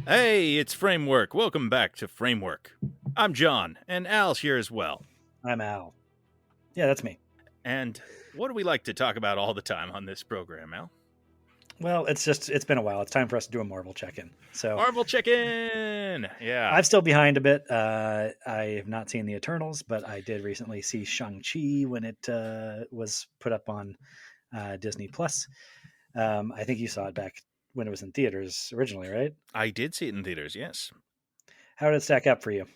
Hey, it's Framework. Welcome back to Framework. I'm John, and Al's here as well. I'm Al. Yeah, that's me. And what do we like to talk about all the time on this program, Al? Well, it's been a while. It's time for us to do a Marvel check-in. So Marvel check-in! Yeah. I'm still behind a bit. I have not seen the Eternals, but I did recently see Shang Chi when it was put up on Disney Plus. I think you saw it back when it was in theaters originally, right? I did see it in theaters, yes. How did it stack up for you?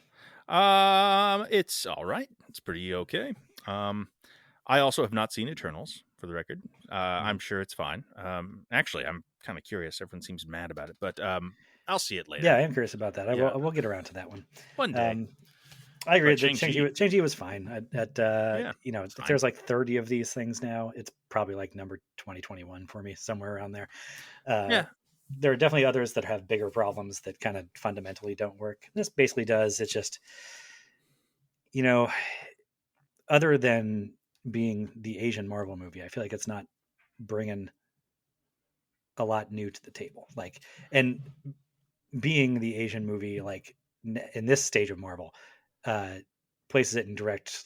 It's all right. It's pretty okay. I also have not seen Eternals, for the record. I'm sure it's fine. Actually, I'm kind of curious. Everyone seems mad about it, but I'll see it later. Yeah, I am curious about that. Yeah. I will get around to that one. One day. I agree But that Shang-Chi- Shang-Chi was fine. Yeah, If fine. there's like 30 of these things now, it's probably like number 2021 for me, somewhere around there. Yeah. There are definitely others that have bigger problems that kind of fundamentally don't work. This basically does. It's just, other than being the Asian Marvel movie, I feel like it's not bringing a lot new to the table. And being the Asian movie, in this stage of Marvel, places it in direct,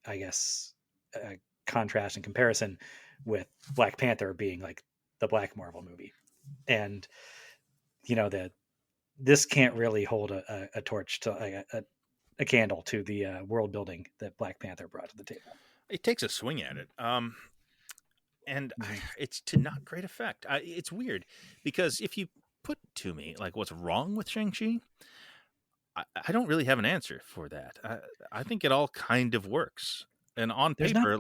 I guess, contrast and comparison with Black Panther being like the Black Marvel movie, and this can't really hold a torch to a candle to the world building that Black Panther brought to the table. It takes a swing at it. And it's to not great effect. It's weird because if you put to me like what's wrong with Shang-Chi, I don't really have an answer for that. I think it all kind of works, and on paper,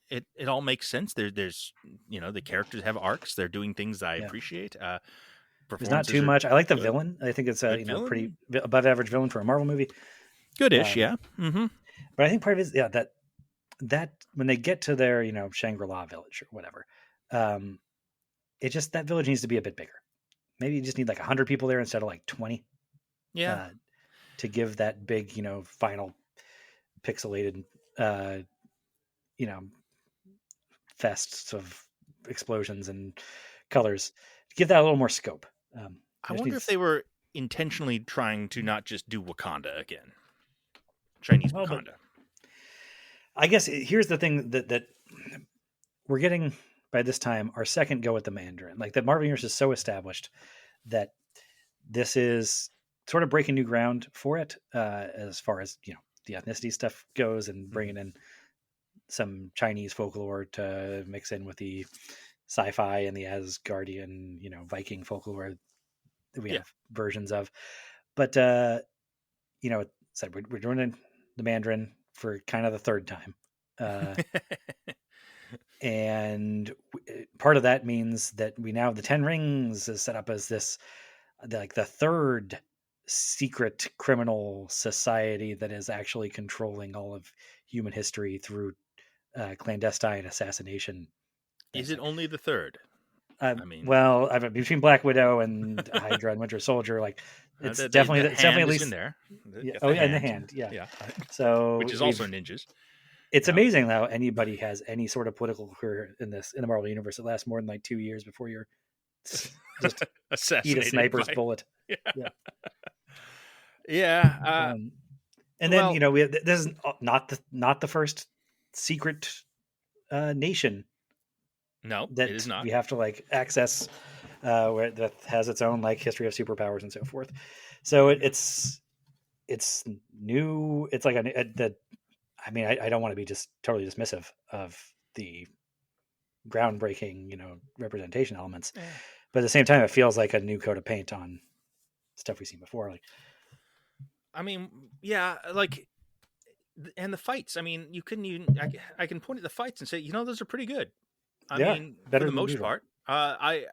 it all makes sense. There's the characters have arcs. They're doing things I appreciate. There's not too much. I like the villain. I think it's a pretty above average villain for a Marvel movie. Goodish, yeah. Mm-hmm. But I think part of it is that when they get to their Shangri-La village or whatever, it just that village needs to be a bit bigger. Maybe you just need like 100 people there instead of like 20. Yeah. To give that big final pixelated fests of explosions and colors, give that a little more scope. I wonder if they were intentionally trying to not just do Wakanda again. Chinese Wakanda. I guess here's the thing that we're getting by this time, our second go at the Mandarin. Like the Marvel Universe is so established that this is sort of breaking new ground for it, as far as the ethnicity stuff goes, and bringing in some Chinese folklore to mix in with the sci-fi and the Asgardian, Viking folklore that we have versions of. But said we're doing the Mandarin for kind of the third time. And part of that means that we now have the 10 Rings is set up as this, like the third secret criminal society that is actually controlling all of human history through clandestine assassination. Is it only the third? Between Black Widow and Hydra and Winter Soldier, it's definitely at least in there. And the hand, yeah. So which is also ninjas. It's amazing how anybody has any sort of political career in the Marvel universe that lasts more than like 2 years before you're just eat a sniper's bullet. Yeah. And then this is not the first secret nation. No, that it is not. We have to access, where that has its own history of superpowers and so forth. So it's new. It's like I don't want to be just totally dismissive of the groundbreaking, representation elements, but at the same time, it feels like a new coat of paint on stuff we've seen before. And the fights. I mean, you couldn't even. I can point at the fights and say, those are pretty good. I mean, for the most part, I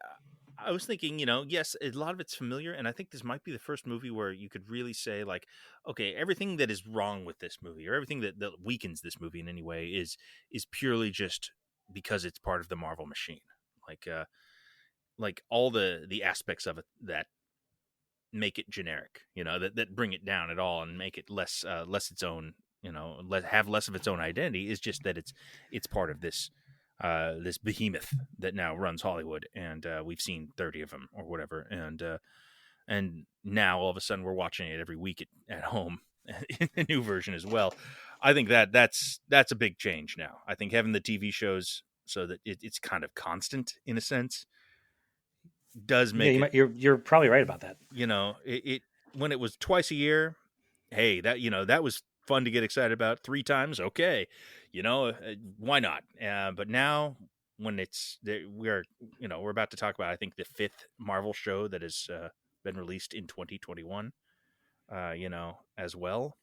was thinking, yes, a lot of it's familiar, and I think this might be the first movie where you could really say, okay, everything that is wrong with this movie, or everything that weakens this movie in any way, is purely just because it's part of the Marvel machine. Like all the aspects of it that make it generic, that bring it down at all and make it less its own, have less of its own identity, is just that it's part of this behemoth that now runs Hollywood, and we've seen 30 of them or whatever, and and now all of a sudden we're watching it every week at home in the new version as well. I think that's a big change now. I think having the TV shows so that it's kind of constant in a sense does Yeah, make it, you're probably right about that. it when it was twice a year, hey, that was fun to get excited about. 3 times, okay, why not? But now when we're about to talk about, I think, the 5th Marvel show that has been released in 2021, as well,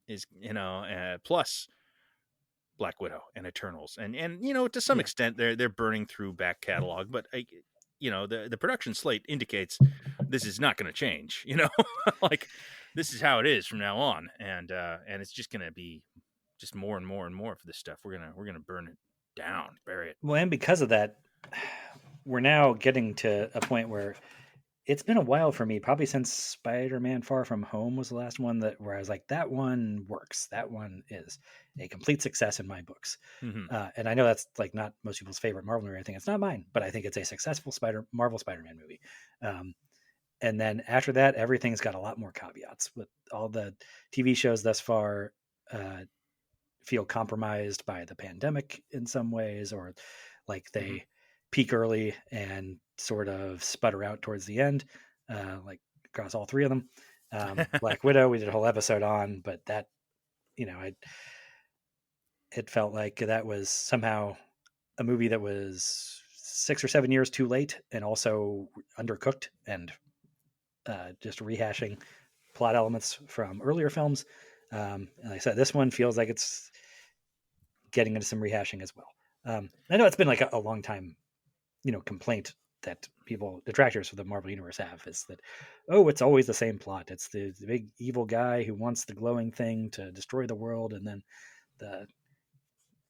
is plus Black Widow and Eternals, and to some Yeah. extent they're burning through back catalog, but the production slate indicates this is not going to change. Like, this is how it is from now on, and it's just going to be just more and more and more for this stuff. We're gonna burn it down, bury it. Well, and because of that, we're now getting to a point where it's been a while for me, probably since Spider-Man Far From Home was the last one where I was like, that one works. That one is a complete success in my books. Mm-hmm. And I know that's like not most people's favorite Marvel movie. I think it's not mine, but I think it's a successful Marvel Spider-Man movie. And then after that, everything's got a lot more caveats. With all the TV shows thus far, feel compromised by the pandemic in some ways, or like they peak early and sort of sputter out towards the end, like across all 3 of them. Black Widow, we did a whole episode on, but that, it felt like that was somehow a movie that was 6 or 7 years too late and also undercooked and just rehashing plot elements from earlier films. And like I said, this one feels like it's getting into some rehashing as well. I know it's been like a long time, complaint that detractors for the Marvel Universe have, is that, it's always the same plot. It's the big evil guy who wants the glowing thing to destroy the world, and then the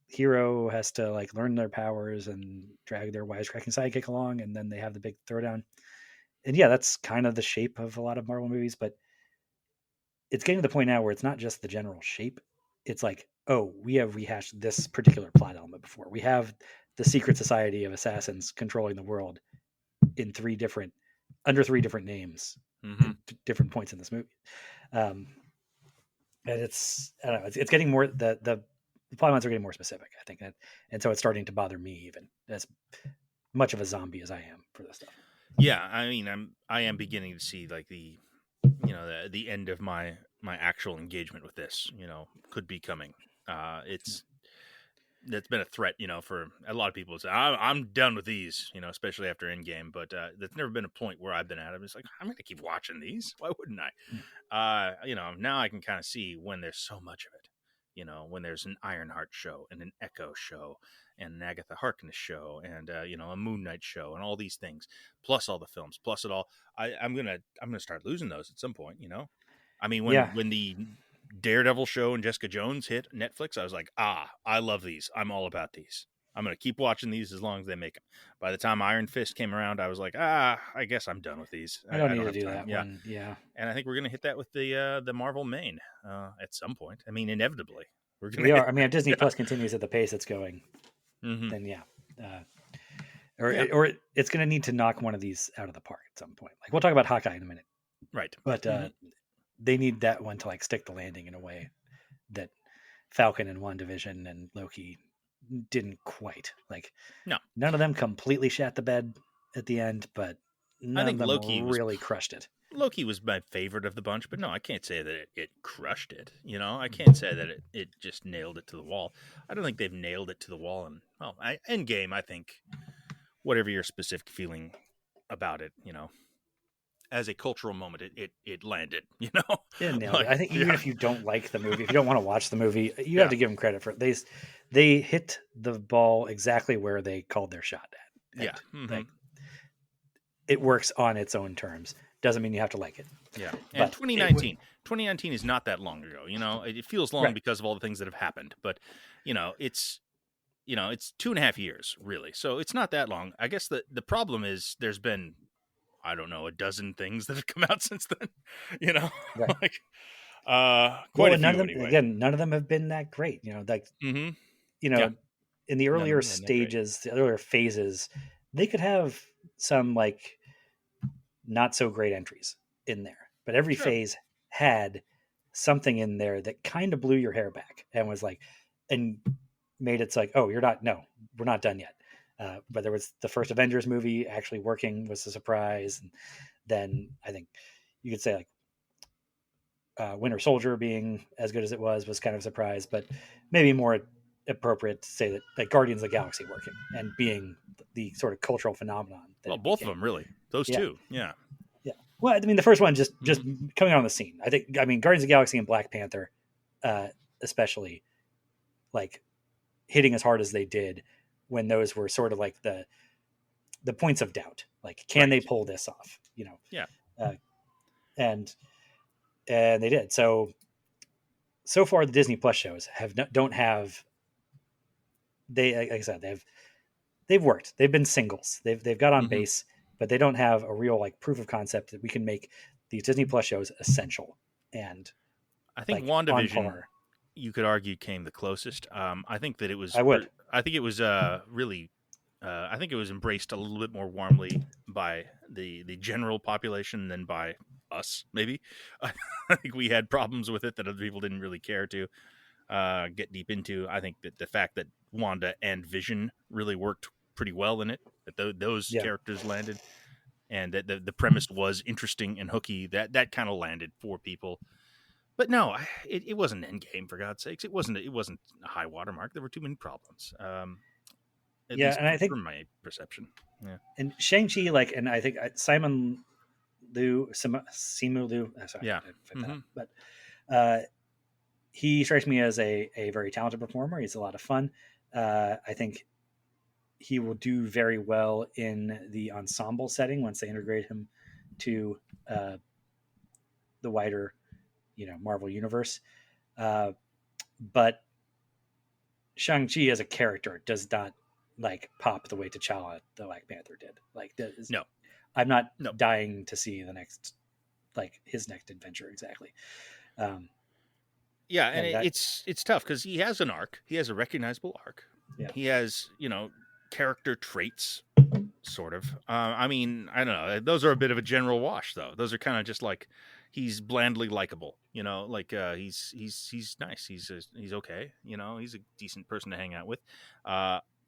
hero has to like learn their powers and drag their wisecracking sidekick along, and then they have the big throwdown. And yeah, that's kind of the shape of a lot of Marvel movies, but it's getting to the point now where it's not just the general shape. It's like, we have rehashed this particular plot element before. We have the secret society of assassins controlling the world in under three different names, Mm-hmm. different points in this movie. And it's, I don't know, it's getting more, the plot lines are getting more specific, I think. And so it's starting to bother me, even as much of a zombie as I am for this stuff. Yeah, I mean, I am beginning to see like the end of my actual engagement with this, could be coming. That's been a threat, for a lot of people. Say, I'm done with these, especially after Endgame. But there's never been a point where I've been at it. It's like, I'm going to keep watching these. Why wouldn't I? Now I can kind of see when there's so much of it. When there's an Ironheart show and an Echo show and an Agatha Harkness show and a Moon Knight show and all these things, plus all the films, plus it all. I'm gonna start losing those at some point. I mean, when the Daredevil show and Jessica Jones hit Netflix, I was like, I love these. I'm all about these. I'm going to keep watching these as long as they make them. By the time Iron Fist came around, I was like, I guess I'm done with these. I don't need to have do time. that one. Yeah. And I think we're going to hit that with the Marvel main at some point. I mean, inevitably. We are. I mean, if Disney Plus continues at the pace it's going, mm-hmm. then yeah. Or it's going to need to knock one of these out of the park at some point. Like, we'll talk about Hawkeye in a minute. Right. But they need that one to like stick the landing in a way that Falcon and WandaVision and Loki didn't quite. Like, no, none of them completely shat the bed at the end, but I think Loki really crushed it. Loki was my favorite of the bunch, but no, I can't say that it crushed it. I can't say that it just nailed it to the wall. I don't think they've nailed it to the wall. And Endgame, I think, whatever your specific feeling about it, as a cultural moment, it landed. It nailed it. I think even if you don't like the movie, if you don't want to watch the movie, you have to give them credit for it. They hit the ball exactly where they called their shot at. Yeah. Mm-hmm. Like, it works on its own terms. Doesn't mean you have to like it. Yeah. And 2019 is not that long ago. It feels long because of all the things that have happened, but it's 2.5 years really. So it's not that long. I guess the problem is there's been, I don't know, a dozen things that have come out since then, Right. like, quite a few anyway. Again, none of them have been that great, like, in the earlier stages, the earlier phases, they could have some like not so great entries. in there, but every Sure. phase had something in there that kind of blew your hair back and was like, and made it like, oh, you're not, no, we're not done yet. But there was the first Avengers movie actually working was a surprise. And then I think you could say like Winter Soldier being as good as it was kind of a surprise, but maybe more appropriate to say that like Guardians of the Galaxy working and being the sort of cultural phenomenon. Well, both of them really. Those yeah. two, yeah. Yeah. Well, I mean, the first one just coming on the scene. I think, I mean, Guardians of the Galaxy and Black Panther, especially, like hitting as hard as they did when those were sort of like the points of doubt. Like, can they pull this off? You know? Yeah. And they did. So far, the Disney Plus shows don't have. They, like I said, they've worked. They've been singles. They've got on base, but they don't have a real like proof of concept that we can make these Disney Plus shows essential. And I think like, WandaVision, you could argue, came the closest. I think that it was. I think it was really. I think it was embraced a little bit more warmly by the general population than by us. Maybe I think we had problems with it that other people didn't really care to get deep into. I think that the fact that Wanda and Vision really worked pretty well in it, that those characters landed, and that the premise was interesting and hooky, that kind of landed for people. But no, it wasn't Endgame, for God's sakes. It wasn't a high watermark. There were too many problems. At least and I think from my perception. Yeah. And Shang Chi, like, and I think Simu Liu. Sorry, yeah. But he strikes me as a very talented performer. He's a lot of fun. I think he will do very well in the ensemble setting once they integrate him to the wider, Marvel universe. But Shang-Chi as a character does not like pop the way T'Challa the Black Panther did. Like, no, I'm not dying to see the next, like his next adventure exactly. Yeah, and it's tough because he has an arc. He has a recognizable arc. Yeah. He has, character traits, sort of. I mean, I don't know. Those are a bit of a general wash, though. Those are kind of just like he's blandly likable. Like he's nice. He's okay. He's a decent person to hang out with.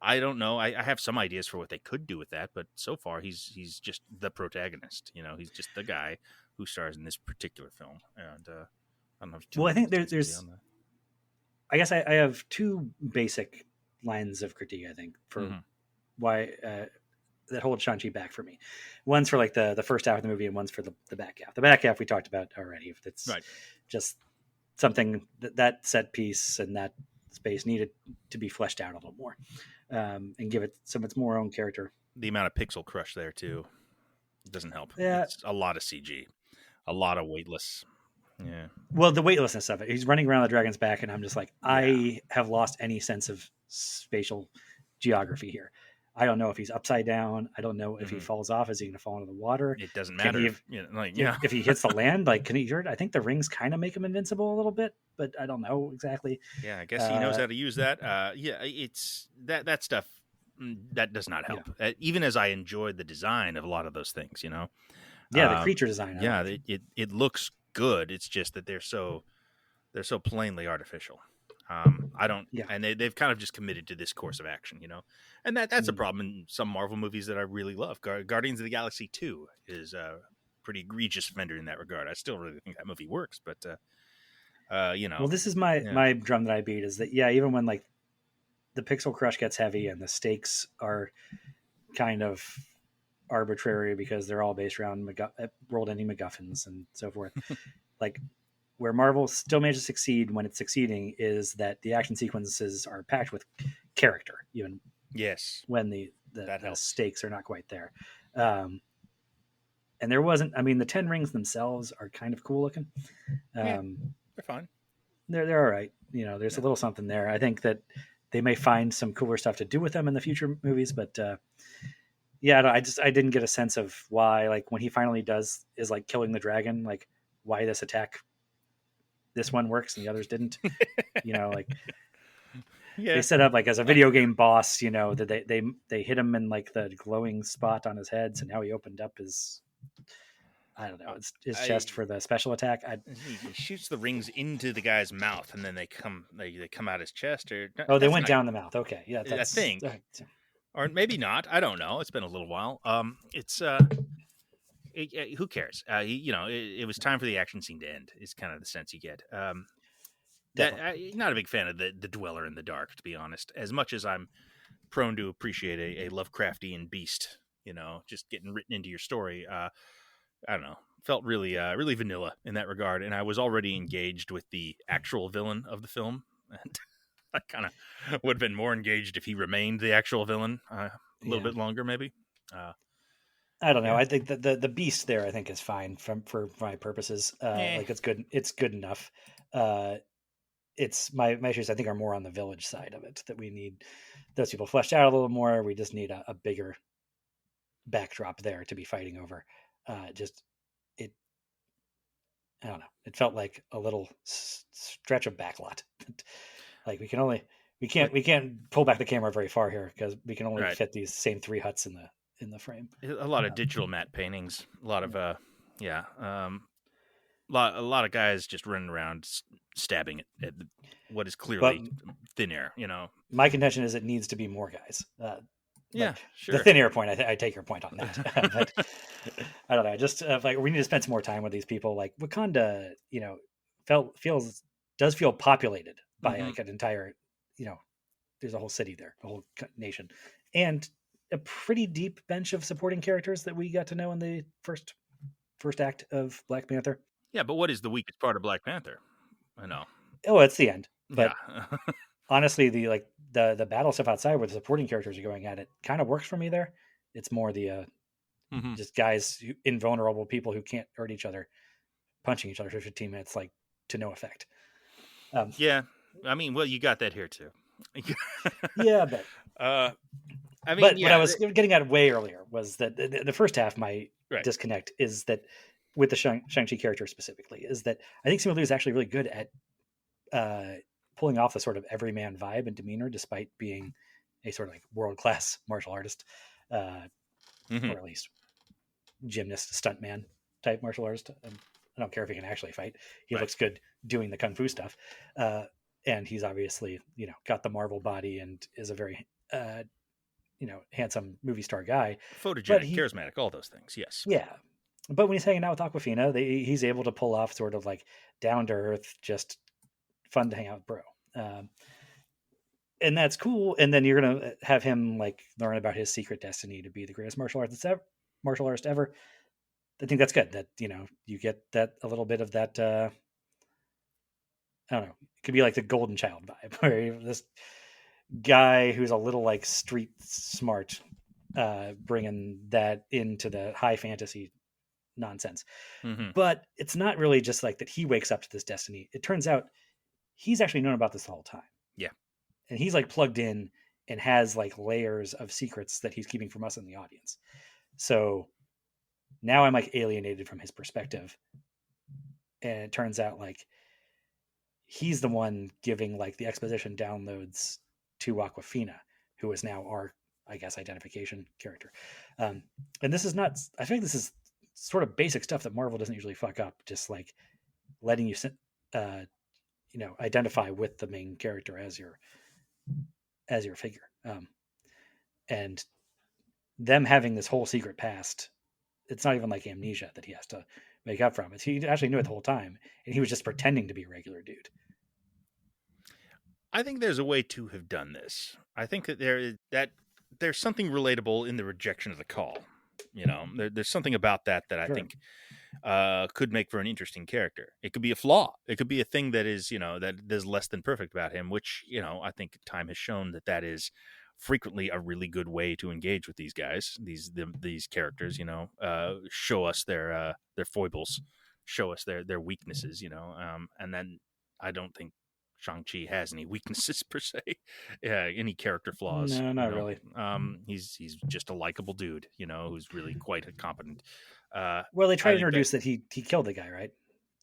I don't know. I have some ideas for what they could do with that, but so far he's just the protagonist. He's just the guy who stars in this particular film, and I don't know. Well, I think there's. I guess I have two basic lines of critique. I think for why that hold Shang-Chi back for me. One's for like the first half of the movie, and one's for the back half. The back half we talked about already. It's just something that set piece and that space needed to be fleshed out a little more, and give it some of its more own character. The amount of pixel crush there too doesn't help. Yeah, it's a lot of CG, a lot of weightless. Yeah. Well, the weightlessness of it. He's running around the dragon's back, and I'm just like, I have lost any sense of spatial geography here. I don't know if he's upside down. I don't know if he falls off. Is he going to fall into the water? It doesn't matter. If he hits the land, like, can he hurt? I think the rings kind of make him invincible a little bit, but I don't know exactly. Yeah, I guess he knows how to use that. It's that stuff that does not help. Even as I enjoyed the design of a lot of those things, Yeah, the creature design. It looks good. It's just that they're so plainly artificial. I don't, and they've kind of just committed to this course of action, and that's a problem in some Marvel movies that I really love. Guardians of the Galaxy 2 is a pretty egregious offender in that regard. I still really think that movie works, but Well, this is my drum that I beat is that even when like the pixel crush gets heavy and the stakes are kind of arbitrary because they're all based around world-ending MacGuffins and so forth, like. Where Marvel still manages to succeed when it's succeeding is that the action sequences are packed with character, even when the stakes are not quite there. And there wasn't. I mean, the 10 rings themselves are kind of cool looking. They're fine. They're all right. There's a little something there. I think that they may find some cooler stuff to do with them in the future movies, but I didn't get a sense of why. Like when he finally is like killing the dragon, like why this attack. This one works and the others didn't, they set up like as a video game boss, that they hit him in like the glowing spot on his head. So now he opened up his I don't know. It's his chest for the special attack. He shoots the rings into the guy's mouth, and then they come out his chest. Or they went down the mouth. Okay, yeah, that's. I think, or maybe not. I don't know. It's been a little while. It's who cares? It was time for the action scene to end. Is kind of the sense you get. Not a big fan of the dweller in the dark, to be honest. As much as I'm prone to appreciate a Lovecraftian beast, just getting written into your story. I don't know. Felt really, really vanilla in that regard, and I was already engaged with the actual villain of the film, and I kind of would have been more engaged if he remained the actual villain a little bit longer, maybe. I don't know. I think that the beast there, I think, is fine for my purposes. Like it's good. It's good enough. It's my issues, I think, are more on the village side of it, that we need those people fleshed out a little more. We just need a bigger backdrop there to be fighting over. I don't know. It felt like a little stretch of backlot. Like we can't pull back the camera very far here because we can only fit these same 3 huts in the frame. A lot of digital matte paintings. A lot of a lot of guys just running around stabbing at what is clearly thin air. My contention is it needs to be more guys. Sure. The thin air point, I take your point on that. But I don't know. Just like we need to spend some more time with these people. Like Wakanda, does feel populated by like an entire, there's a whole city there, a whole nation, and a pretty deep bench of supporting characters that we got to know in the first act of Black Panther. Yeah, but what is the weakest part of Black Panther? I know. Oh, it's the end. But honestly, the battle stuff outside where the supporting characters are going at it kind of works for me there. It's more the just guys, invulnerable people who can't hurt each other, punching each other for 15 minutes, like to no effect. Yeah, I mean, well, you got that here too. Yeah, but what I was getting at way earlier was that the first half, my disconnect is that with the Shang-Chi character specifically, is that I think Simu Liu is actually really good at pulling off the sort of everyman vibe and demeanor, despite being a sort of like world-class martial artist, or at least gymnast, stuntman type martial artist. I don't care if he can actually fight. He looks good doing the kung fu stuff. And he's obviously, got the Marvel body and is a very, handsome movie star guy. Photogenic, charismatic, all those things. Yes. Yeah. But when he's hanging out with Awkwafina, he's able to pull off sort of like down to earth, just fun to hang out with bro. And that's cool. And then you're going to have him like learn about his secret destiny to be the greatest martial artist ever. I think that's good that, you get that a little bit of that, I don't know, it could be like the Golden Child vibe where this guy who's a little like street smart, bringing that into the high fantasy nonsense. But it's not really just like that he wakes up to this destiny. It turns out he's actually known about this the whole time. Yeah. And he's like plugged in and has like layers of secrets that he's keeping from us in the audience. So now I'm like alienated from his perspective. And it turns out like he's the one giving like the exposition downloads to Awkwafina, who is now our, I guess, identification character. And this is not, I think this is sort of basic stuff that Marvel doesn't usually fuck up. Just like letting you, identify with the main character as your figure. And them having this whole secret past, it's not even like amnesia that he has to make up from. He actually knew it the whole time, and he was just pretending to be a regular dude. I think there's a way to have done this. I think that there's something relatable in the rejection of the call. There's something about that I think could make for an interesting character. It could be a flaw. It could be a thing that is, that is less than perfect about him, which, I think time has shown that is frequently a really good way to engage with these guys, these characters, show us their foibles, show us their weaknesses, and then I don't think Shang-Chi has any weaknesses per se, any character flaws. No, not really. He's just a likable dude, who's really quite competent. Well, they try to introduce that he killed the guy, right?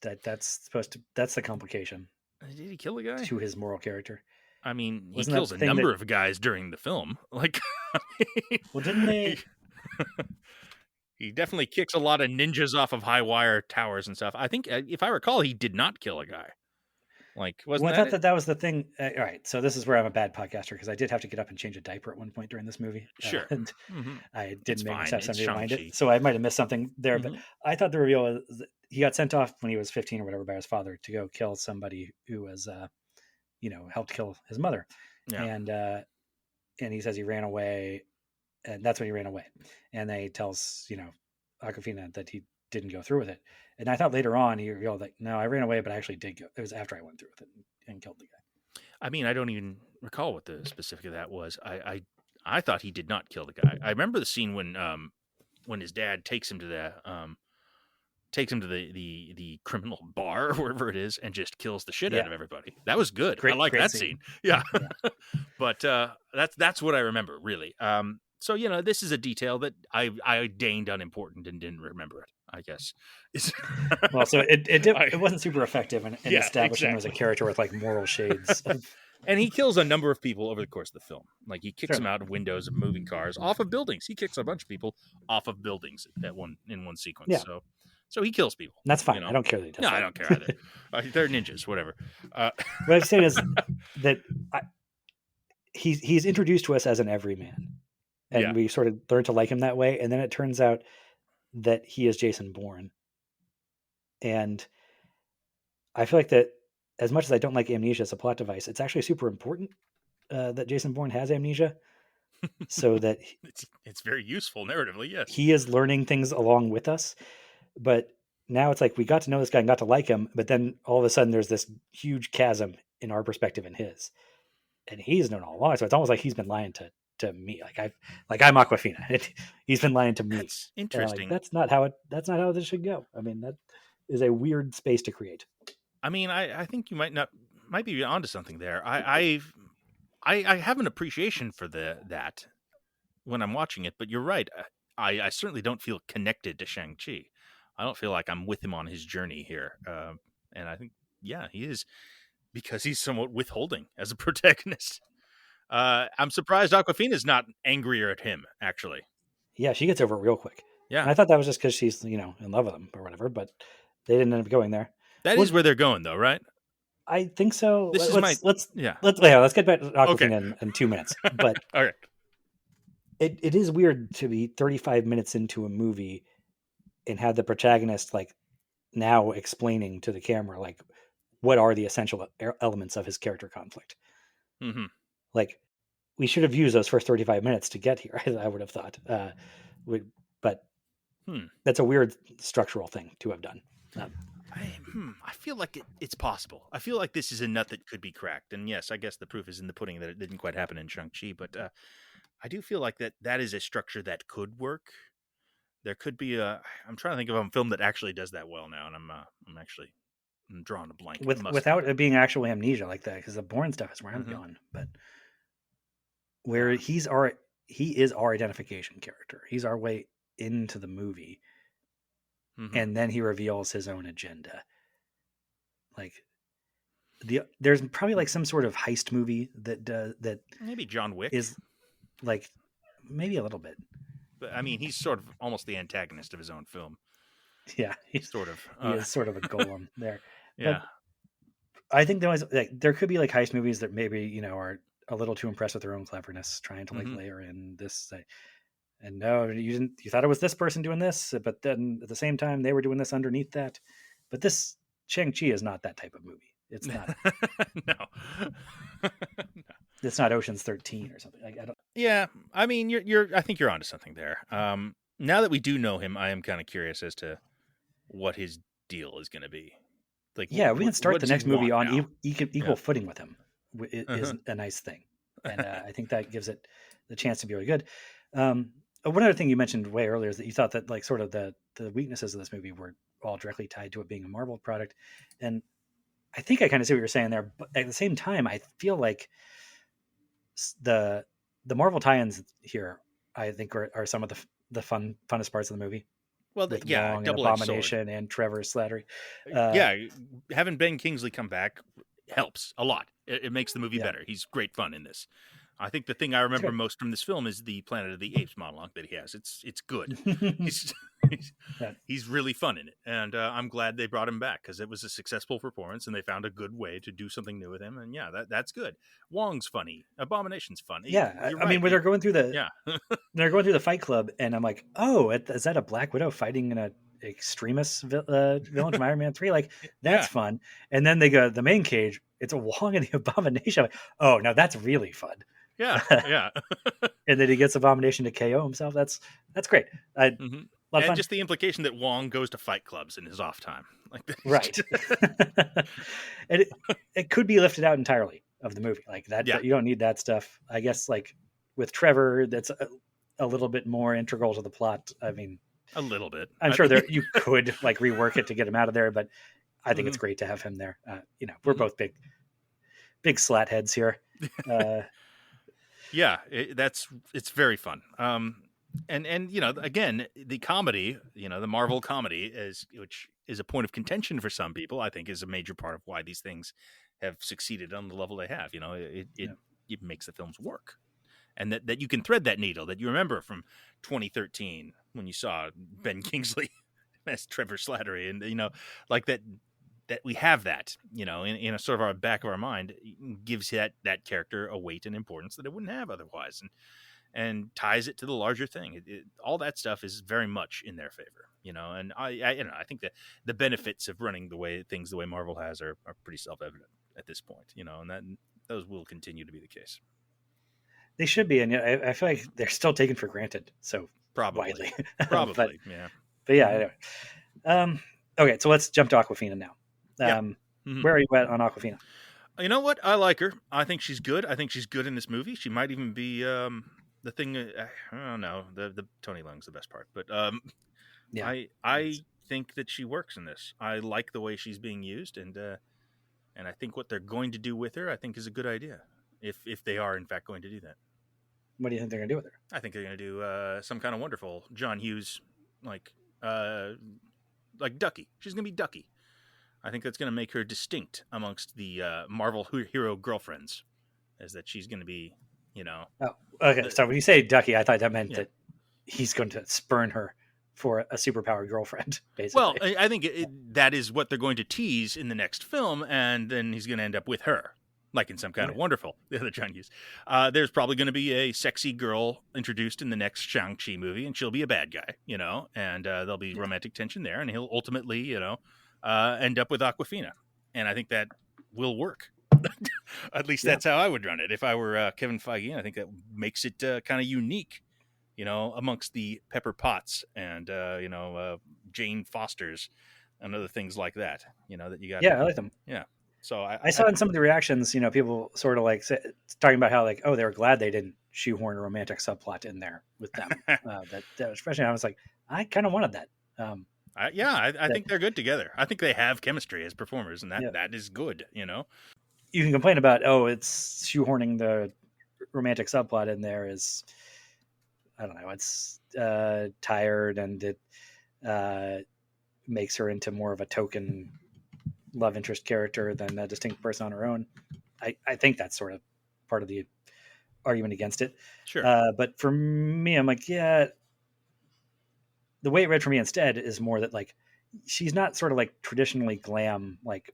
That's the complication. Did he kill the guy? To his moral character. I mean, he kills a number of guys during the film. Like, well, didn't they? He definitely kicks a lot of ninjas off of high wire towers and stuff. I think, if I recall, he did not kill a guy. Like, Well, wasn't I that thought it? that was the thing. All right, so this is where I'm a bad podcaster because I did have to get up and change a diaper at one point during this movie, Sure. and Hmm. I It's didn't make fine. myself It's somebody remind it. Shang-Chi. So I might have missed something there, but Hmm. I thought the reveal was that he got sent off when he was 15 or whatever by his father to go kill somebody who was, helped kill his mother, Yeah. and he says he ran away, and that's when he ran away, and then he tells Aquafina that he didn't go through with it, and I thought later on he revealed like, no, I ran away, but I actually did go. It was after I went through with it and killed the guy. I mean, I don't even recall what the specific of that was. I thought he did not kill the guy. I remember the scene when his dad takes him to the criminal bar or wherever it is and just kills the shit out of everybody. That was good. I like that scene. Yeah. But that's what I remember, really. So this is a detail that I deigned unimportant and didn't remember it, I guess. Well, so it wasn't super effective in establishing him as a exactly. character with like moral shades. And he kills a number of people over the course of the film. Like, he kicks them out of windows of moving cars, off of buildings. He kicks a bunch of people off of buildings in one sequence. Yeah. So he kills people. And that's fine. I don't care that he does. No, I don't care either. They're ninjas, whatever. What I'm saying is that he's introduced to us as an everyman, and we sort of learn to like him that way. And then it turns out that he is Jason Bourne, and I feel like that as much as I don't like amnesia as a plot device, it's actually super important that Jason Bourne has amnesia, so that it's very useful narratively. Yes, he is learning things along with us. But now it's like we got to know this guy and got to like him, but then all of a sudden there's this huge chasm in our perspective and his, and he's known all along. So it's almost like he's been lying to me. I'm Aquafina. He's been lying to me. That's interesting. That's not how this should go. I mean, that is a weird space to create. I mean, I think you might be onto something there. I have an appreciation for that when I'm watching it, but you're right. I certainly don't feel connected to Shang-Chi. I don't feel like I'm with him on his journey here. And I think, he is, because he's somewhat withholding as a protagonist. I'm surprised Aquafina's not angrier at him, actually. Yeah, she gets over it real quick. Yeah. And I thought that was just because she's, in love with him or whatever, but they didn't end up going there. That is where they're going, though, right? I think so. Let's get back to Aquafina in 2 minutes. But all right. It is weird to be 35 minutes into a movie and have the protagonist like now explaining to the camera like what are the essential elements of his character conflict. Mm-hmm. Like, we should have used those first 35 minutes to get here. I would have thought, but that's a weird structural thing to have done. I feel like it's possible. I feel like this is a nut that could be cracked. And yes, I guess the proof is in the pudding that it didn't quite happen in Shang-Chi. But I do feel like that is a structure that could work. There could be I'm trying to think of a film that actually does that well now, and I'm drawing a blank. Without it being actual amnesia like that, because the Bourne stuff is where I'm going. But where he is our identification character. He's our way into the movie. Mm-hmm. And then he reveals his own agenda. Like, there's probably like some sort of heist movie that maybe John Wick is like maybe a little bit. But I mean, he's sort of almost the antagonist of his own film. Yeah, he is sort of a golem there. Yeah, but I think there could be like heist movies that maybe are a little too impressed with their own cleverness, trying to like layer in this. And no, you didn't. You thought it was this person doing this, but then at the same time they were doing this underneath that. But this Shang-Chi is not that type of movie. It's not. No. It's not Ocean's 13 or something. I don't. Yeah, I mean, I think you're onto something there. Now that we do know him, I am kind of curious as to what his deal is going to be. Like, yeah, we can start the next movie on equal footing with him. Is a nice thing, and I think that gives it the chance to be really good. One other thing you mentioned way earlier is that you thought that like sort of the weaknesses of this movie were all directly tied to it being a Marvel product, and I think I kind of see what you're saying there. But at the same time, I feel like the Marvel tie-ins here, I think, are some of the funnest parts of the movie. Well, Wong and Abomination and Trevor Slattery. Having Ben Kingsley come back helps a lot. It makes the movie better. He's great fun in this. I think the thing I remember most from this film is the Planet of the Apes monologue that he has. It's good. He's he's, Yeah. he's really fun in it, and I'm glad they brought him back because it was a successful performance, and they found a good way to do something new with him. And yeah, that's good. Wong's funny. Abomination's funny. Yeah, You're I mean, right. when they're going through the Yeah, Fight Club, and I'm like, oh, is that a Black Widow fighting an extremist villain from Iron Man 3? Like, that's yeah, fun. And then they go the main cage. It's a Wong and the Abomination. I'm like, oh, now that's really fun. yeah, yeah. And then he gets Abomination to KO himself. That's great. A Mm-hmm. lot of And fun. just the implication that Wong goes to fight clubs in his off time, like Right. And it could be lifted out entirely of the movie, like that. Yeah. You don't need that stuff. I guess, like with Trevor, that's a little bit more integral to the plot. I mean, a little bit. I'm sure you could like rework it to get him out of there, but I think it's great to have him there. We're both big slat heads here. Yeah, it's very fun. And again, the comedy, the Marvel comedy which is a point of contention for some people, I think is a major part of why these things have succeeded on the level they have. It makes the films work. And that you can thread that needle that you remember from 2013 when you saw Ben Kingsley as Trevor Slattery, and like that we have that, in a sort of our back of our mind, gives that character a weight and importance that it wouldn't have otherwise, and ties it to the larger thing. All that stuff is very much in their favor, and I think that the benefits of running the way Marvel has are pretty self-evident at this point, and those will continue to be the case. They should be, and I feel like they're still taken for granted so widely. Probably, yeah. But yeah, anyway. Okay, so let's jump to Awkwafina now. Where are you at on Awkwafina? You know what? I like her. I think she's good. I think she's good in this movie. She might even be the thing. I don't know. The Tony Leung's the best part, but I think that she works in this. I like the way she's being used, and I think what they're going to do with her, I think, is a good idea. If they are in fact going to do that. What do you think they're going to do with her? I think they're going to do some kind of wonderful John Hughes, like Ducky. She's going to be Ducky. I think that's going to make her distinct amongst the Marvel hero girlfriends, is that she's going to be, Oh, okay. So when you say Ducky, I thought that meant that he's going to spurn her for a superpowered girlfriend, basically. Well, I think that is what they're going to tease in the next film, and then he's going to end up with her. Like in some kind of wonderful, the other John Hughes. There's probably going to be a sexy girl introduced in the next SHANG CHI movie, and she'll be a bad guy, and there'll be romantic tension there, and he'll ultimately, end up with Awkwafina. And I think that will work. At least that's how I would run it. If I were Kevin Feige, I think that makes it kind of unique, amongst the Pepper Potts and, Jane Fosters and other things like that, that you got. Yeah, I like them. Yeah. So I saw in some of the reactions, people sort of like talking about how like, oh, they were glad they didn't shoehorn a romantic subplot in there with them. that especially, I was like, I kind of wanted that. I think they're good together. I think they have chemistry as performers, and that is good. You can complain about, oh, it's shoehorning the romantic subplot in there is, I don't know, it's tired, and it makes her into more of a token love interest character than a distinct person on her own. I think that's sort of part of the argument against it. Sure. But for me, I'm like, yeah, the way it read for me instead is more that like, she's not sort of like traditionally glam, like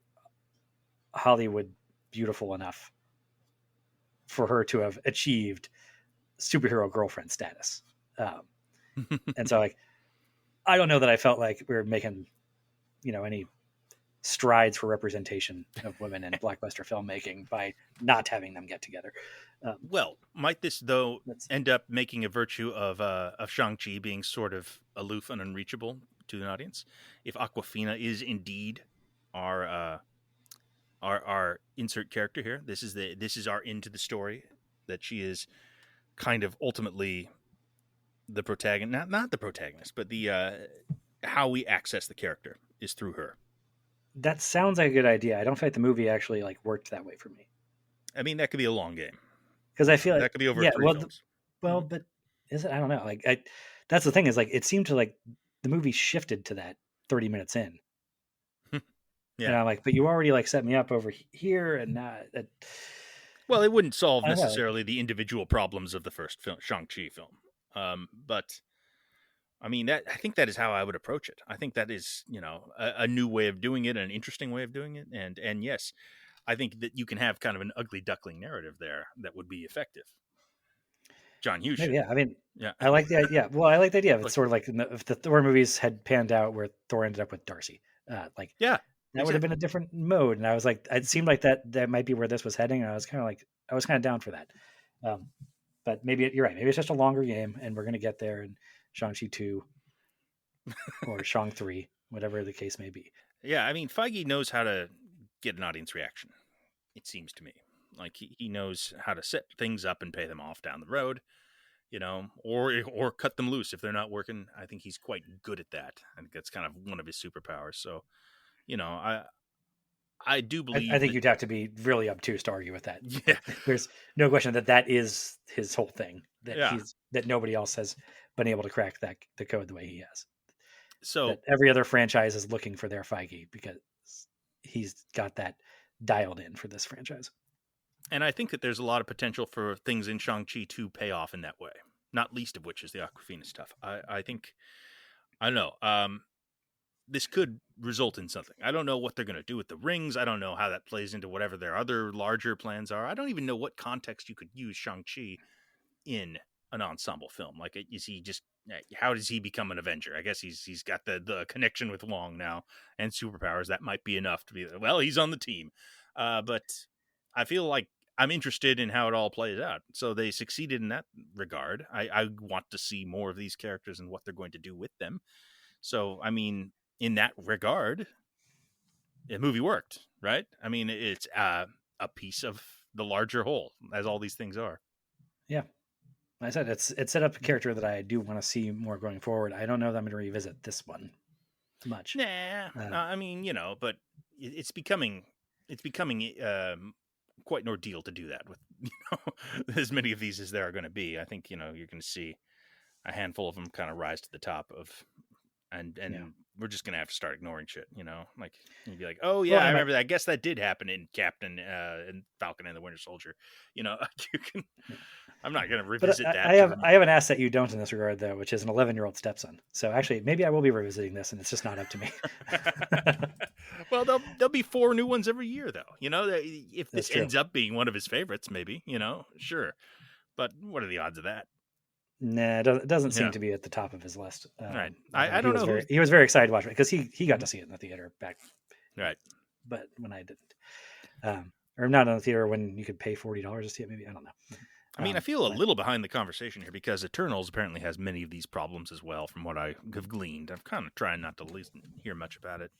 Hollywood beautiful enough for her to have achieved superhero girlfriend status. And so like, I don't know that I felt like we were making, any strides for representation of women in blockbuster filmmaking by not having them get together. Well, might this though end up making a virtue of Shang-Chi being sort of aloof and unreachable to an audience? If Awkwafina is indeed our insert character here, this is our into the story, that she is kind of ultimately the protagonist, not the protagonist, but the how we access the character is through her. That sounds like a good idea. I don't feel like the movie actually like worked that way for me. I mean, that could be a long game, because I feel like that could be over 3 films. But is it? I don't know. Like, that's the thing is like it seemed to like the movie shifted to that 30 minutes in. Yeah, and I'm like, but you already like set me up over here, and Well, it wouldn't solve I don't know. necessarily the individual problems of the first film, Shang-Chi film. But I mean, I think that is how I would approach it. I think that is, a new way of doing it, an interesting way of doing it. And yes, I think that you can have kind of an ugly duckling narrative there that would be effective. John Hughes Maybe, should. yeah. I mean, Yeah. I like the idea. Well, I like the idea of it's Like, sort of like if the Thor movies had panned out where Thor ended up with Darcy. Like yeah, that would have been a exactly. different mode. And I was like, it seemed like that might be where this was heading. And I was kind of down for that. Um, but maybe you're right. Maybe it's just a longer game, and we're going to get there in Shang-Chi 2 or Shang 3, whatever the case may be. Yeah, I mean, Feige knows how to get an audience reaction, it seems to me. Like, he knows how to set things up and pay them off down the road, or cut them loose if they're not working. I think he's quite good at that. I think that's kind of one of his superpowers. So, I do believe I think that, you'd have to be really obtuse to argue with that. yeah, Like, there's no question that is his whole thing. yeah. That nobody else has been able to crack the code the way he has. So, That every other franchise is looking for their Feige because he's got that dialed in for this franchise. and I think that there's a lot of potential for things in Shang-Chi to pay off in that way, not least of which is the Aquafina stuff. I think, I don't know, this could result in something. I don't know what they're going to do with the rings. I don't know how that plays into whatever their other larger plans are. I don't even know what context you could use Shang-Chi in an ensemble film. Like, is he just, how does he become an Avenger? I guess he's got the connection with Wong now and superpowers. That might be enough to be, well, he's on the team. But I feel like I'm interested in how it all plays out. So they succeeded in that regard. I want to see more of these characters and what they're going to do with them. So, I mean, in that regard, the movie worked, right? I mean, it's a piece of the larger whole, as all these things are. Yeah. Like I said it set up a character that I do want to see more going forward. I don't know that I'm going to revisit this one much. Nah, I mean, but it's becoming quite an ordeal to do that with as many of these as there are going to be. I think you're going to see a handful of them kind of rise to the top of, and Yeah. we're just gonna have to start ignoring shit. Like you'd be like, oh yeah, Well, I remember that. I guess that did happen in Captain and Falcon and the Winter Soldier. You can. I'm not gonna but revisit that. I have an asset you don't in this regard though, which is an 11-year-old stepson. So actually, maybe I will be revisiting this, and it's just not up to me. Well, there'll be 4 new ones every year, though. If this true. ends up being one of his favorites, maybe. Sure. But what are the odds of that? Nah, it doesn't seem to be at the top of his list. Right. I don't know. He was very excited to watch it because he got to see it in the theater back. Right. But when I didn't, or not in the theater when you could pay $40 to see it, maybe I don't know. I mean, I feel a little behind the conversation here because Eternals apparently has many of these problems as well, from what I have gleaned. I'm kind of trying not to hear much about it.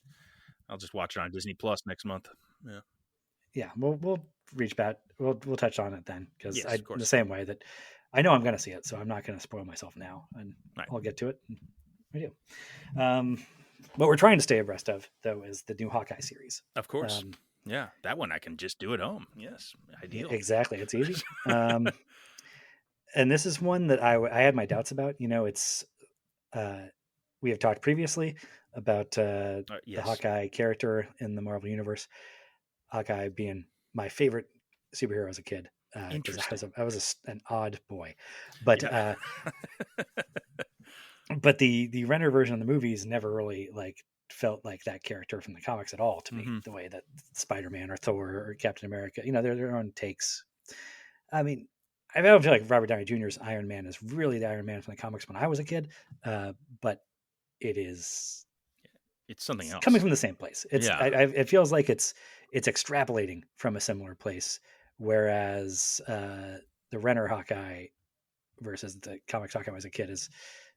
I'll just watch it on Disney Plus next month. Yeah. Yeah, we'll reach back. We'll touch on it then because Yes, the same way that I know I'm going to see it, so I'm not going to spoil myself now, and I'll get to it. We do. What we're trying to stay abreast of, though, is the new Hawkeye series. Of course. Yeah, that one I can just do at home. Yes, ideal. Exactly, it's easy. And this is one that I had my doubts about. It's we have talked previously about the Hawkeye character in the Marvel Universe. Hawkeye being my favorite superhero as a kid. I was an odd boy, but but the render version of the movies never really felt like that character from the comics at all to me. The way that Spider-Man or Thor or Captain America, they're their own takes. I mean, I don't feel like Robert Downey Jr.'s Iron Man is really the Iron Man from the comics when I was a kid, but it's something else coming from the same place. It feels like it's extrapolating from a similar place, whereas the Renner Hawkeye versus the comics Hawkeye as a kid is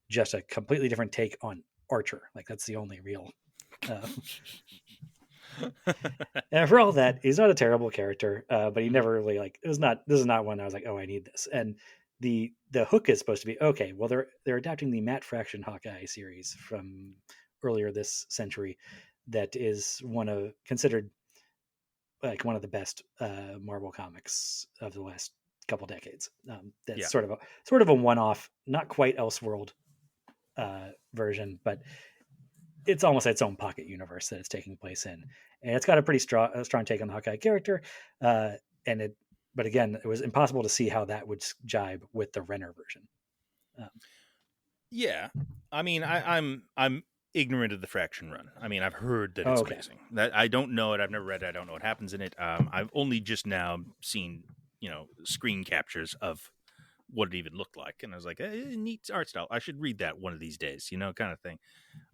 just a completely different take on Archer. Like that's the only real. And for all that, he's not a terrible character, but he never really this is not one I was like, oh, I need this. And the hook is supposed to be okay. Well, they're adapting the Matt Fraction Hawkeye series from earlier this century, that is considered one of the best Marvel comics of the last couple decades. That's sort of a one-off, not quite Elseworld version, but it's almost its own pocket universe that it's taking place in, and it's got a pretty strong take on the Hawkeye character, and but again, it was impossible to see how that would jibe with the Renner version. Yeah, I mean, I'm ignorant of the Fraction run. I mean, I've heard that it's Okay. amazing. That I don't know it. I've never read it. I don't know what happens in it. I've only just now seen screen captures of what it even looked like, and I was like, neat art style. I should read that one of these days, kind of thing.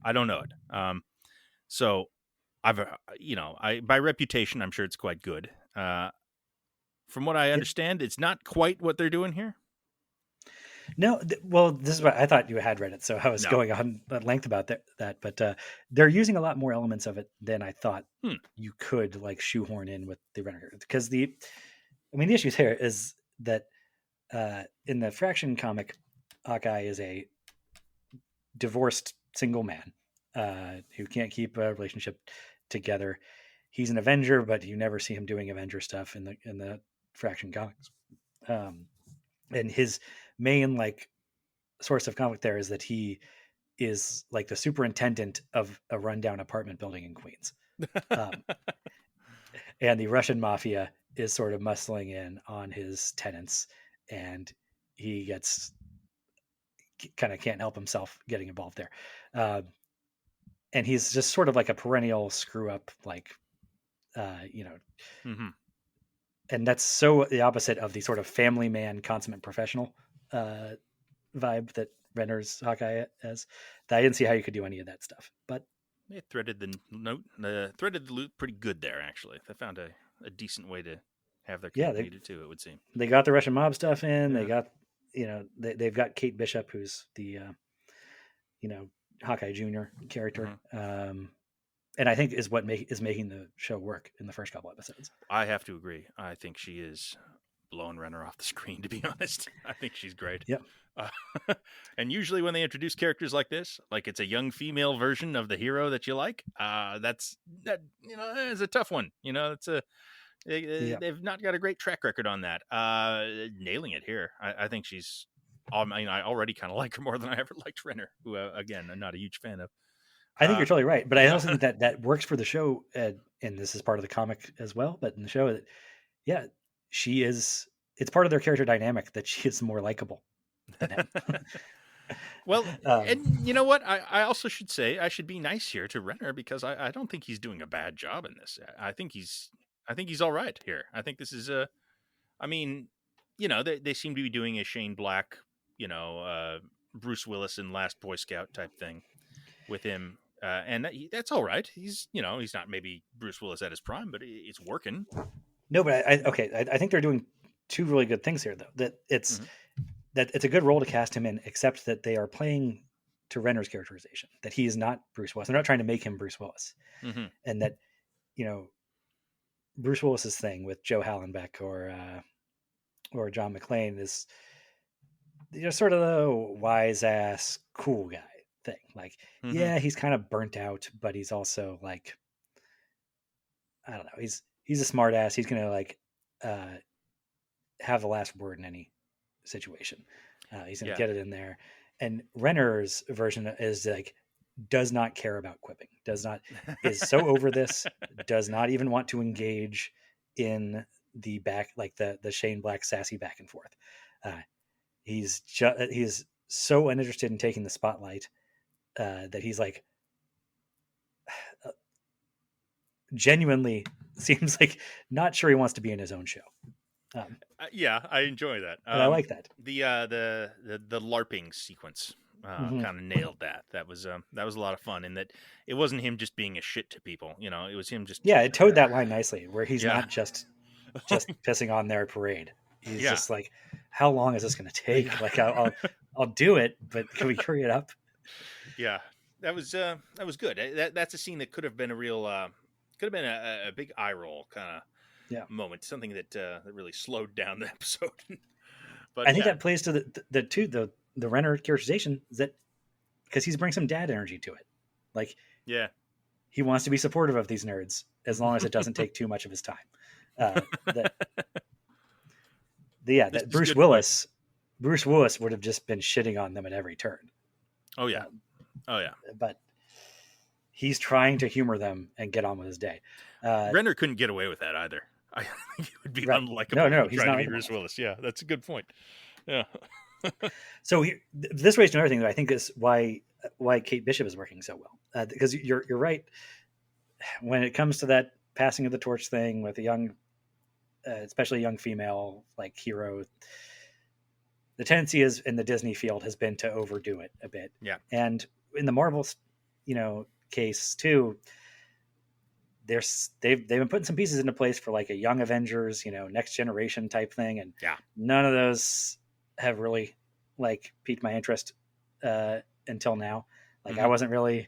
I don't know it. So I've I by reputation, I'm sure it's quite good. From what I understand, it's not quite what they're doing here. No, well, this is what I thought you had read it, so I was going on at length about that. But they're using a lot more elements of it than I thought you could like shoehorn in with the Renner, because the issue here is that in the Fraction comic, Hawkeye is a divorced single man who can't keep a relationship together. He's an Avenger, but you never see him doing Avenger stuff in the Fraction comics. And his main like source of conflict there is that he is like the superintendent of a rundown apartment building in Queens. And the Russian mafia is sort of muscling in on his tenants, and he gets kind of can't help himself getting involved there. And he's just sort of like a perennial screw up, like, Mm-hmm. And that's so the opposite of the sort of family man, consummate professional vibe that Renner's Hawkeye has. That I didn't see how you could do any of that stuff, but they threaded the loop pretty good there. Actually, they found a decent way to have their cake needed too. It would seem they got the Russian mob stuff in. Yeah. They got they've got Kate Bishop, who's the Hawkeye Jr. character. Mm-hmm. And I think is what is making the show work in the first couple episodes. I have to agree. I think she is blowing Renner off the screen, to be honest. I think she's great. Yep. And usually when they introduce characters like this, like it's a young female version of the hero that you like, that's is a tough one. They've not got a great track record on that. Nailing it here. I think she's. I already kind of like her more than I ever liked Renner, who again I'm not a huge fan of. I think you're totally right, but I also think that works for the show, and this is part of the comic as well. But in the show, she is. It's part of their character dynamic that she is more likable than him. Well, and you know what? I also should say I should be nice here to Renner, because I don't think he's doing a bad job in this. I think he's all right here. I think this is they seem to be doing a Shane Black, Bruce Willis in Last Boy Scout type thing with him. And that's all right. He's not maybe Bruce Willis at his prime, but it's working. No, but I think they're doing two really good things here, though. That it's a good role to cast him in, except that they are playing to Renner's characterization, that he is not Bruce Willis. They're not trying to make him Bruce Willis, and that Bruce Willis's thing with Joe Hallenbeck or John McClane is sort of the wise ass cool guy thing. Like, yeah, he's kind of burnt out, but he's also like, I don't know, he's a smart ass. He's gonna like have the last word in any situation. He's gonna get it in there. And Renner's version is like does not care about quipping, is so over this, does not even want to engage in the back, like the Shane Black sassy back and forth. He's so uninterested in taking the spotlight that he's like genuinely seems like not sure he wants to be in his own show. I enjoy that. And I like that. The LARPing sequence kind of nailed that. That was a lot of fun, in that it wasn't him just being a shit to people. It was him just it towed that line nicely, where he's not just pissing on their parade. He's just like, how long is this going to take? Like, I'll do it, but can we hurry it up? Yeah, that was good. That's a scene that could have been a real, could have been a big eye roll kind of moment. Something that really slowed down the episode. But I think that plays to the Renner characterization, is that because he brings some dad energy to it. Like, he wants to be supportive of these nerds as long as it doesn't take too much of his time. That Bruce Willis would have just been shitting on them at every turn. Oh yeah. But he's trying to humor them and get on with his day. Renner couldn't get away with that either. I think he would be Right. unlikable No, if he he's tried to not be likable. Bruce Willis. Yeah, that's a good point. Yeah. So this raises another thing that I think is why Kate Bishop is working so well, because you're right. When it comes to that passing of the torch thing with a young, especially young female like hero, the tendency is in the Disney field has been to overdo it a bit. Yeah. And in the Marvel, case too, they've been putting some pieces into place for like a young Avengers, next generation type thing, and Yeah. none of those have really like piqued my interest until now. Like I wasn't really.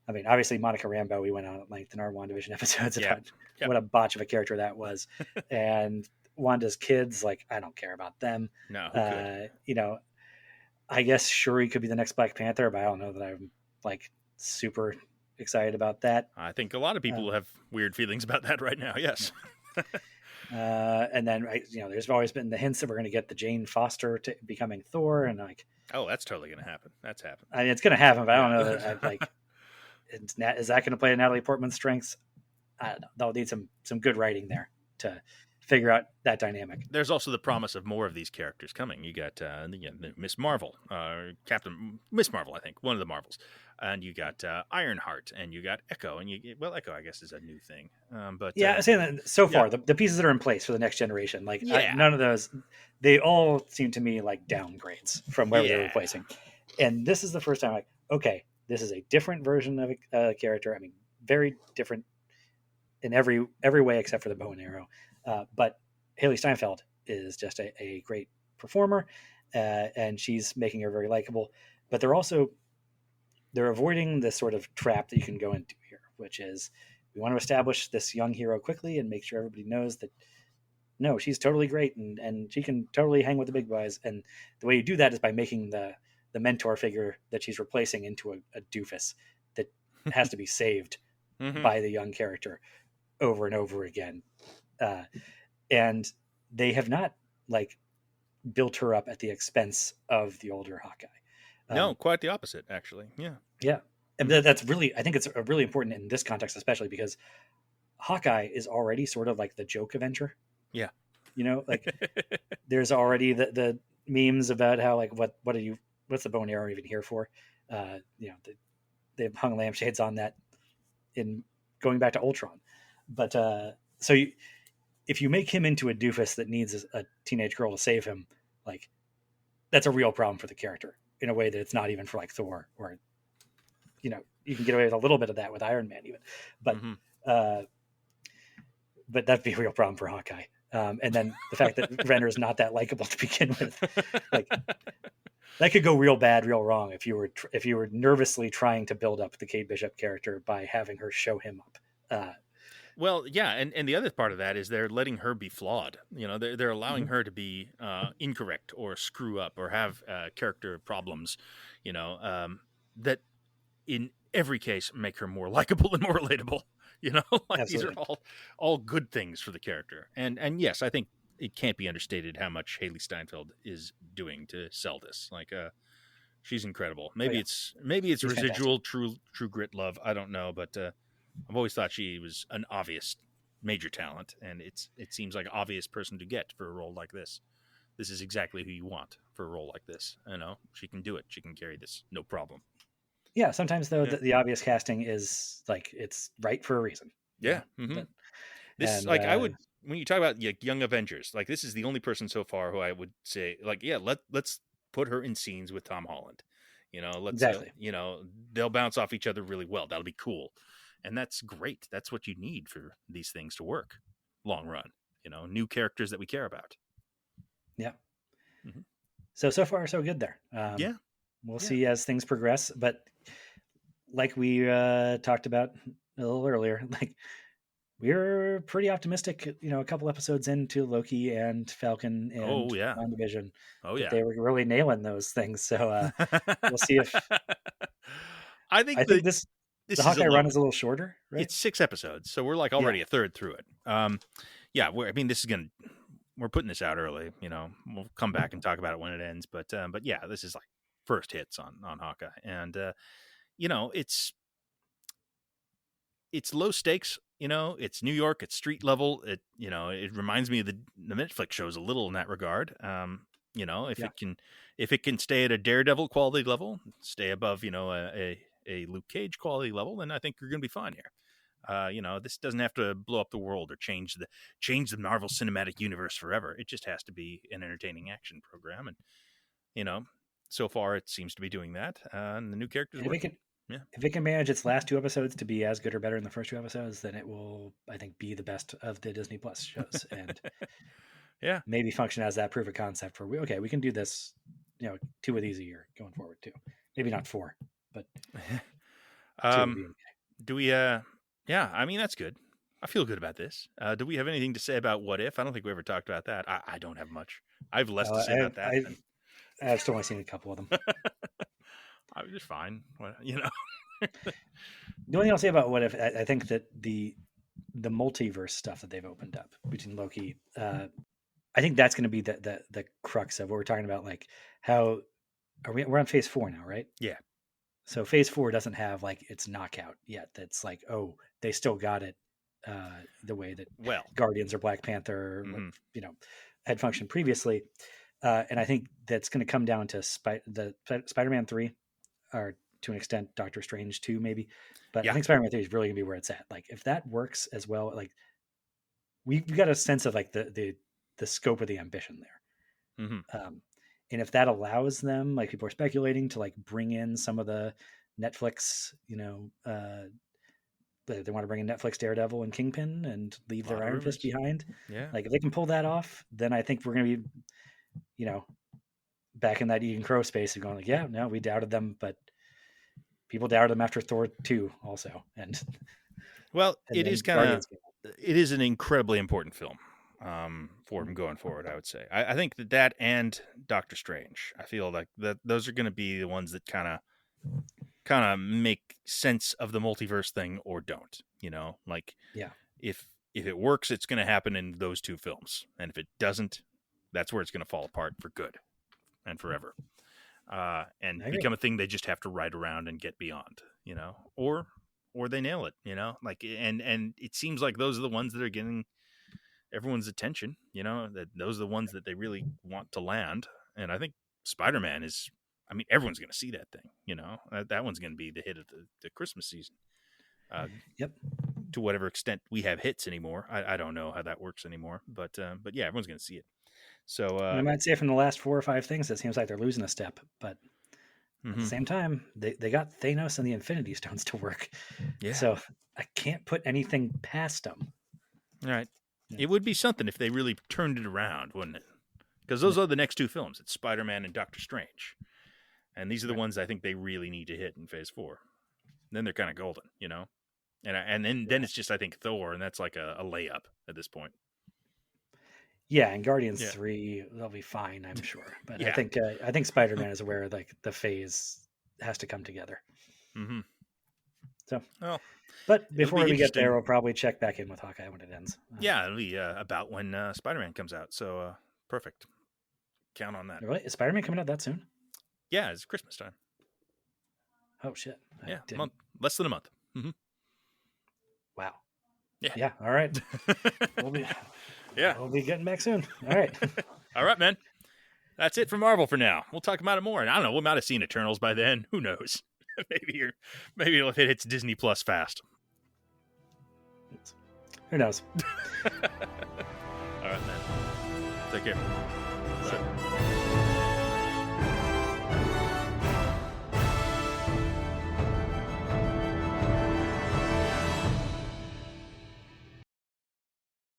I mean, obviously Monica Rambeau, we went on at length in our WandaVision episodes about what a botch of a character that was, and Wanda's kids, like I don't care about them. No, who could? I guess Shuri could be the next Black Panther, but I don't know that I'm like super excited about that. I think a lot of people have weird feelings about that right now. Yes. And then there's always been the hints that we're going to get the Jane Foster to becoming Thor, and like, oh, that's totally going to happen. That's happened. I mean, it's going to happen, but I don't know that I'd like. Is that going to play Natalie Portman's strengths? I don't know. They'll need some good writing there to figure out that dynamic. There's also the promise of more of these characters coming. You got Miss Marvel, Captain Miss Marvel, I think, one of the Marvels, and you got Ironheart, and you got Echo, and Echo, I guess, is a new thing. But I'm saying that so far the pieces that are in place for the next generation, like none of those, they all seem to me like downgrades from where they're replacing. And this is the first time, like, okay, this is a different version of a character. I mean, very different in every way except for the bow and arrow. But Haley Steinfeld is just a great performer, and she's making her very likable. But they're avoiding this sort of trap that you can go into here, which is we want to establish this young hero quickly and make sure everybody knows that no, she's totally great and she can totally hang with the big boys. And the way you do that is by making the mentor figure that she's replacing into a doofus that has to be saved by the young character over and over again. And they have not like built her up at the expense of the older Hawkeye. No, quite the opposite, actually. Yeah. And that's really, I think it's really important in this context, especially because Hawkeye is already sort of like the joke Avenger. Yeah. Like there's already the memes about how like, what's the bow and arrow even here for? They've hung lampshades on that in going back to Ultron. But if you make him into a doofus that needs a teenage girl to save him, like that's a real problem for the character in a way that it's not even for like Thor or, you can get away with a little bit of that with Iron Man even, but that'd be a real problem for Hawkeye. And then the fact that Renner is not that likable to begin with, like that could go real bad, real wrong if you were nervously trying to build up the Kate Bishop character by having her show him up. Well, yeah, and the other part of that is they're letting her be flawed. They're allowing her to be incorrect or screw up or have character problems. That in every case make her more likable and more relatable. Like these are all good things for the character. And yes, I think it can't be understated how much Haley Steinfeld is doing to sell this. Like, she's incredible. Maybe it's she's residual fantastic. true grit love. I don't know, but I've always thought she was an obvious major talent, and it seems like an obvious person to get for a role like this. This is exactly who you want for a role like this. She can do it. She can carry this, no problem. Yeah, sometimes though the obvious casting is like it's right for a reason. Yeah. I would when you talk about young Avengers, like this is the only person so far who I would say like let's put her in scenes with Tom Holland. Exactly. They'll bounce off each other really well. That'll be cool. And that's great. That's what you need for these things to work long run, new characters that we care about. Yeah. Mm-hmm. So far, so good there. We'll see as things progress. But like we talked about a little earlier, like we're pretty optimistic, a couple episodes into Loki and Falcon and WandaVision. They were really nailing those things. So we'll see if I think this the Hawkeye run is a little shorter, right? It's 6 episodes, so we're like already a third through it. We're putting this out early. We'll come back and talk about it when it ends. But yeah, this is like first hits on Hawkeye, and it's it's low stakes. It's New York. It's street level. It reminds me of the Netflix shows a little in that regard. If it can stay at a Daredevil quality level, stay above, a Luke Cage quality level, then I think you're going to be fine here. This doesn't have to blow up the world or change the Marvel Cinematic Universe forever. It just has to be an entertaining action program, and so far it seems to be doing that. And the new characters work. If it can manage its last 2 episodes to be as good or better than the first 2 episodes, then it will, I think, be the best of the Disney Plus shows, and maybe function as that proof of concept for we can do this, 2 of these a year going forward too. Maybe not 4, but 2 would be okay. Do we? I mean, that's good. I feel good about this. Do we have anything to say about What If? I don't think we ever talked about that. I don't have much. I have less to say about that. I've still only seen a couple of them. I was just fine. The only thing I'll say about What If, I think that the multiverse stuff that they've opened up between Loki, I think that's going to be the crux of what we're talking about. Like, how we're on phase 4 now, right? Yeah. So phase 4 doesn't have like its knockout yet. That's like, oh, they still got it the way that Guardians or Black Panther, had functioned previously. And I think that's going to come down to Spider-Man 3, or to an extent Doctor Strange 2 maybe. But I think Spider-Man 3 is really going to be where it's at. Like, if that works as well, like we got a sense of like the scope of the ambition there. And if that allows them, like people are speculating, to like bring in some of the Netflix, they want to bring in Netflix Daredevil and Kingpin and leave their Iron Fist behind. Yeah. Like if they can pull that off, then I think we're going to be, back in that Eden Crow space of going like, we doubted them, but people doubted them after Thor 2 also. And it is an incredibly important film for him going forward, I would say. I think that and Doctor Strange, I feel like that those are going to be the ones that kind of make sense of the multiverse thing or don't, if it works, it's going to happen in those 2 films. And if it doesn't, that's where it's going to fall apart for good and forever. And become a thing they just have to ride around and get beyond, or they nail it, and it seems like those are the ones that are getting everyone's attention, that those are the ones that they really want to land. And I think Spider-Man is, everyone's going to see that thing, that one's going to be the hit of the Christmas season. To whatever extent we have hits anymore. I don't know how that works anymore, but yeah, everyone's going to see it. So I might say from the last 4 or 5 things, it seems like they're losing a step, but at the same time, they got Thanos and the Infinity Stones to work. Yeah. So I can't put anything past them. All right. Yeah. It would be something if they really turned it around, wouldn't it? Because those are the next 2 films. It's Spider-Man and Doctor Strange. And these are the ones I think they really need to hit in phase 4. Then they're kind of golden, And then it's just, I think, Thor, and that's like a layup at this point. Yeah, and Guardians 3, they'll be fine, I'm sure. But I think Spider-Man is where like the phase has to come together. Mm-hmm. So, but before we get there, we'll probably check back in with Hawkeye when it ends. It'll be about when Spider-Man comes out. So perfect. Count on that. Really? Is Spider-Man coming out that soon? Yeah, it's Christmas time. Oh shit! A month, less than a month. Mm-hmm. Wow. Yeah. All right. We'll be getting back soon. All right. All right, man. That's it for Marvel for now. We'll talk about it more. And I don't know. We might have seen Eternals by then. Who knows? maybe if it hits Disney Plus fast. Who knows? All right, man. Take care. Bye.